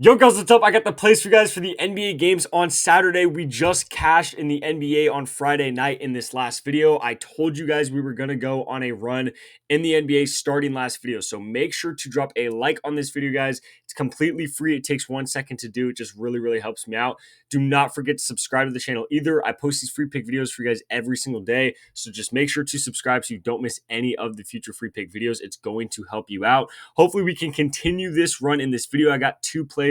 Yo, guys, what's up? I got the place for you guys for the NBA games on Saturday. We just cashed in the NBA on Friday night in this last video. I told you guys we were going to go on a run in the NBA starting last video. So make sure to drop a like on this video, guys. It's completely free. It takes 1 second to do. It just really helps me out. Do not forget to subscribe to the channel either. I post these free pick videos for you guys every single day. So just make sure to subscribe so you don't miss any of the future free pick videos. It's going to help you out. Hopefully we can continue this run in this video. I got two plays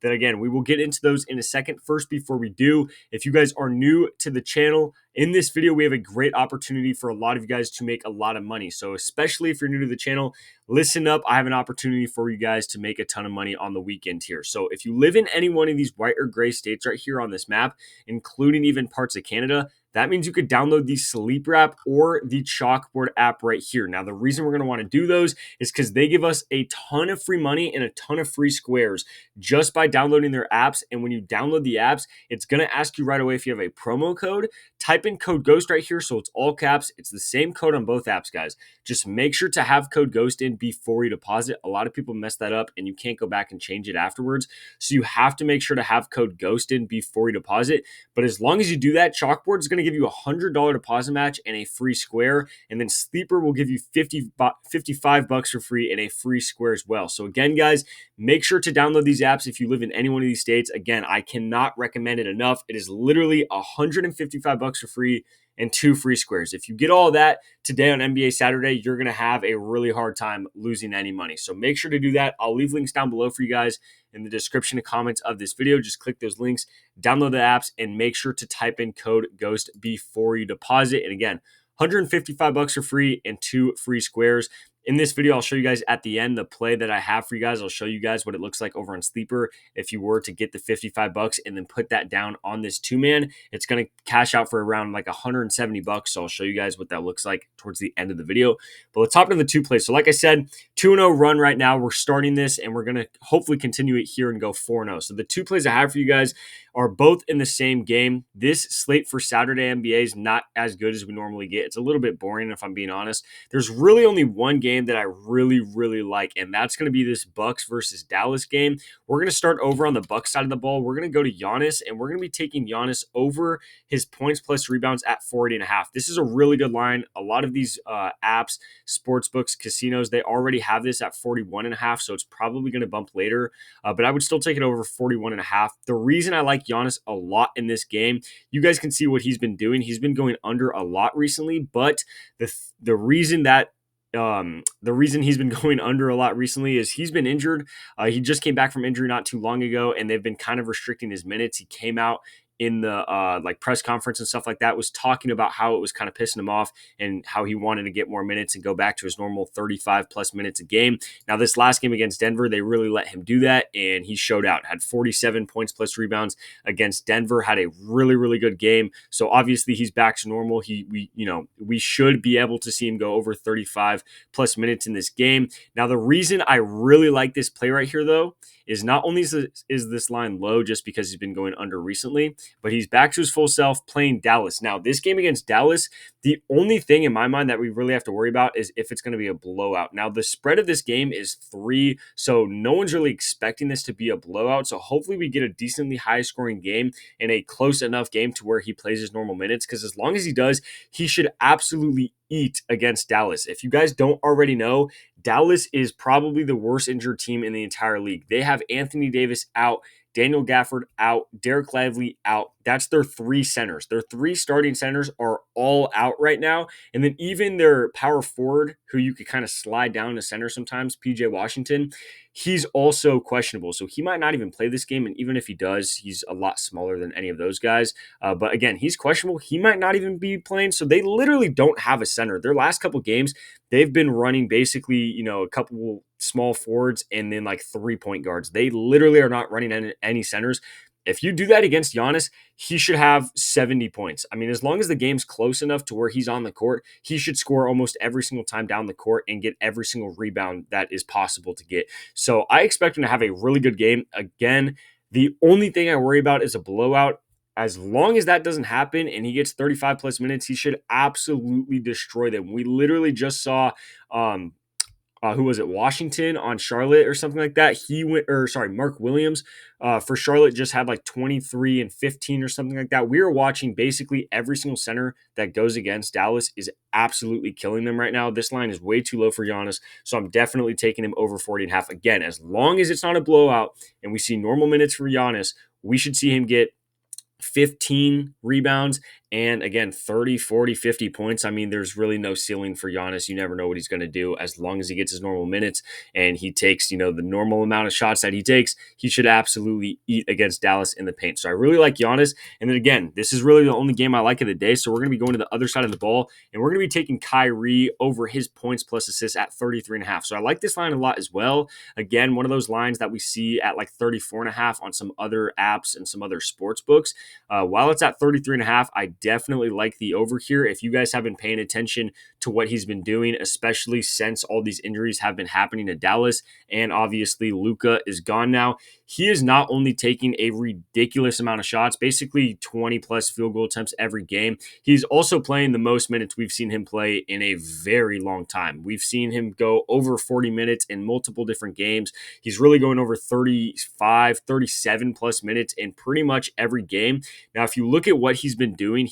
that, again, we will get into those in a second. First, before we do, if you guys are new to the channel, in this video we have a great opportunity for a lot of you guys to make a lot of money. So especially if you're new to the channel, listen up. I have an opportunity for you guys to make a ton of money on the weekend here. So if you live in any one of these white or gray states right here on this map, including even parts of Canada, that means you could download the Sleeper app or the Chalkboard app right here. Now, the reason we're going to want to do those is because they give us a ton of free money and a ton of free squares just by downloading their apps. And when you download the apps, it's going to ask you right away if you have a promo code. Type in code GHOST right here, so it's all caps. It's the same code on both apps, guys. Just make sure to have code GHOST in before you deposit. A lot of people mess that up and you can't go back and change it afterwards. So you have to make sure to have code GHOST in before you deposit. But as long as you do that, Chalkboard is going to give you a $100 deposit match and a free square. And then Sleeper will give you $55 for free and a free square as well. So again, guys, make sure to download these apps if you live in any one of these states. Again, I cannot recommend it enough. It is literally $155 for free and 2 free squares. If you get all of that today on NBA Saturday, you're going to have a really hard time losing any money. So make sure to do that. I'll leave links down below for you guys in the description and comments of this video. Just click those links, download the apps, and make sure to type in code GHOST before you deposit. And again, $155 for free and 2 free squares. In this video, I'll show you guys at the end the play that I have for you guys. I'll show you guys what it looks like over on Sleeper if you were to get the $55 and then put that down on this two-man. It's going to cash out for around like $170. So I'll show you guys what that looks like towards the end of the video. But let's hop into the two plays. So like I said, 2-0 run right now. We're starting this and we're going to hopefully continue it here and go 4-0. So the two plays I have for you guys are both in the same game. This slate for Saturday NBA is not as good as we normally get. It's a little bit boring if I'm being honest. There's really only one game that I really like, and that's going to be this Bucks versus Dallas game. We're going to start over on the Bucks side of the ball. We're going to go to Giannis, and we're going to be taking Giannis over his points plus rebounds at 40.5. This is a really good line. A lot of these apps, sports books, casinos, they already have this at 41.5, so it's probably going to bump later, but I would still take it over 41.5. The reason I like Giannis a lot in this game, you guys can see what he's been doing. He's been going under a lot recently, but the reason that the reason he's been going under a lot recently is he's been injured. He just came back from injury not too long ago, and they've been kind of restricting his minutes. He came out in the like press conference and stuff like that, was talking about how it was kind of pissing him off and how he wanted to get more minutes and go back to his normal 35 plus minutes a game. Now this last game against Denver, they really let him do that, and he showed out. Had 47 points plus rebounds against Denver, had a really good game. So obviously he's back to normal. We should be able to see him go over 35 plus minutes in this game. Now the reason I really like this play right here though is not only is this line low just because he's been going under recently, but he's back to his full self playing Dallas. Now, this game against Dallas, the only thing in my mind that we really have to worry about is if it's going to be a blowout. Now, the spread of this game is 3, so no one's really expecting this to be a blowout. So hopefully we get a decently high-scoring game and a close enough game to where he plays his normal minutes, because as long as he does, he should absolutely eat against Dallas. If you guys don't already know, Dallas is probably the worst injured team in the entire league. They have Anthony Davis out, Daniel Gafford out, Derek Lively out. That's their 3 centers. Their 3 starting centers are all out right now. And then even their power forward, who you could kind of slide down to center sometimes, PJ Washington, he's also questionable. So he might not even play this game. And even if he does, he's a lot smaller than any of those guys. But again, he's questionable. He might not even be playing. So they literally don't have a center. Their last couple games, they've been running basically, a couple small forwards and then like 3-point guards. They literally are not running any centers. If you do that against Giannis, he should have 70 points. I mean, as long as the game's close enough to where he's on the court, he should score almost every single time down the court and get every single rebound that is possible to get. So I expect him to have a really good game. Again, the only thing I worry about is a blowout. As long as that doesn't happen and he gets 35 plus minutes, he should absolutely destroy them. We literally just saw who was it, Washington on Charlotte or something like that. He went, or sorry, Mark Williams for Charlotte just had like 23 and 15 or something like that. We are watching basically every single center that goes against Dallas is absolutely killing them right now. This line is way too low for Giannis, so I'm definitely taking him over 40.5. Again, as long as it's not a blowout and we see normal minutes for Giannis, we should see him get 15 rebounds and again 30, 40, 50 points. I mean, there's really no ceiling for Giannis. You never know what he's going to do. As long as he gets his normal minutes and he takes, the normal amount of shots that he takes, he should absolutely eat against Dallas in the paint. So I really like Giannis. And then again, this is really the only game I like of the day. So we're going to be going to the other side of the ball and we're going to be taking Kyrie over his points plus assists at 33.5. So I like this line a lot as well. Again, one of those lines that we see at like 34.5 on some other apps and some other sports books. While it's at 33.5, I definitely like the over here. If you guys have been paying attention to what he's been doing, especially since all these injuries have been happening to Dallas, and obviously Luka is gone now, he is not only taking a ridiculous amount of shots, basically 20 plus field goal attempts every game, he's also playing the most minutes we've seen him play in a very long time. We've seen him go over 40 minutes in multiple different games. He's really going over 35, 37 plus minutes in pretty much every game. Now, if you look at what he's been doing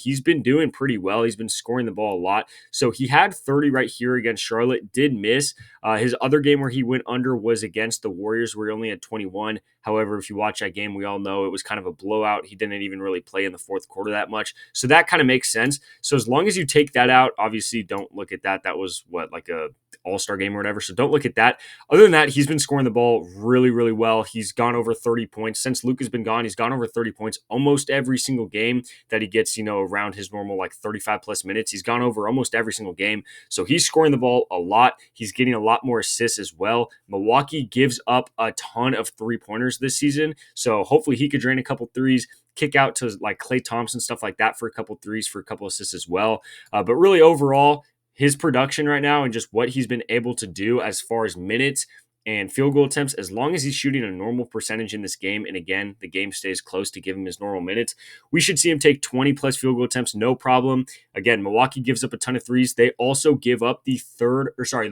pretty well. He's been scoring the ball a lot. So he had 30 right here against Charlotte, did miss. His other game where he went under was against the Warriors, where he only had 21. However, if you watch that game, we all know it was kind of a blowout. He didn't even really play in the fourth quarter that much. So that kind of makes sense. So as long as you take that out, obviously don't look at that. That was like a all-star game or whatever. So don't look at that. Other than that, he's been scoring the ball really, really well. He's gone over 30 points. Since Luka's been gone, he's gone over 30 points almost every single game that he gets, around his normal like 35 plus minutes. He's gone over almost every single game. So he's scoring the ball a lot. He's getting a lot more assists as well. Milwaukee gives up a ton of three-pointers this season. So hopefully he could drain a couple threes, kick out to like Klay Thompson, stuff like that for a couple threes, for a couple assists as well. But really overall, his production right now and just what he's been able to do as far as minutes and field goal attempts, as long as he's shooting a normal percentage in this game, and again, the game stays close to give him his normal minutes, we should see him take 20 plus field goal attempts, no problem. Again, Milwaukee gives up a ton of threes. They also give up the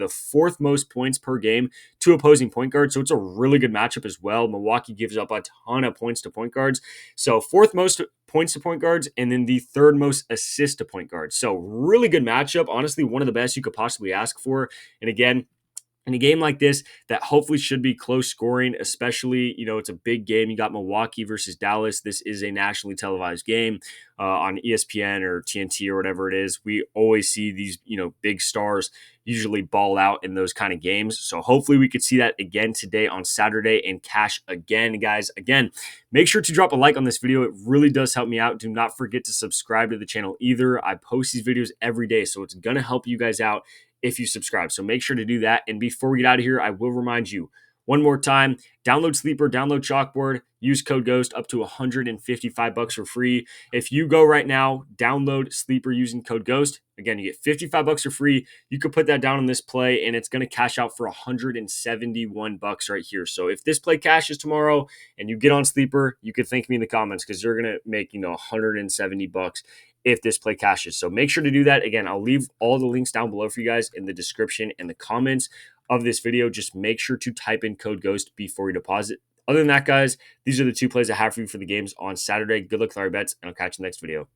fourth most points per game to opposing point guards. So it's a really good matchup as well. Milwaukee gives up a ton of points to point guards. So fourth most points to point guards, and then the third most assists to point guards. So really good matchup. Honestly, one of the best you could possibly ask for. And again, in a game like this that hopefully should be close scoring, especially, it's a big game. You got Milwaukee versus Dallas. This is a nationally televised game on ESPN or TNT or whatever it is. We always see these, big stars usually ball out in those kind of games. So hopefully we could see that again today on Saturday and cash again, guys. Again, make sure to drop a like on this video. It really does help me out. Do not forget to subscribe to the channel either. I post these videos every day, so it's going to help you guys out if you subscribe. So make sure to do that. And before we get out of here, I will remind you one more time, download Sleeper, download Chalkboard, use code GHOST up to $155 for free. If you go right now, download Sleeper using code GHOST. Again, you get $55 for free. You could put that down on this play and it's going to cash out for $171 right here. So if this play cashes tomorrow and you get on Sleeper, you could thank me in the comments because you're going to make, $170 if this play cashes. So make sure to do that. Again, I'll leave all the links down below for you guys in the description and the comments of this video. Just make sure to type in code GHOST before you deposit. Other than that, guys, these are the two plays I have for you for the games on Saturday. Good luck with our bets, and I'll catch you in the next video.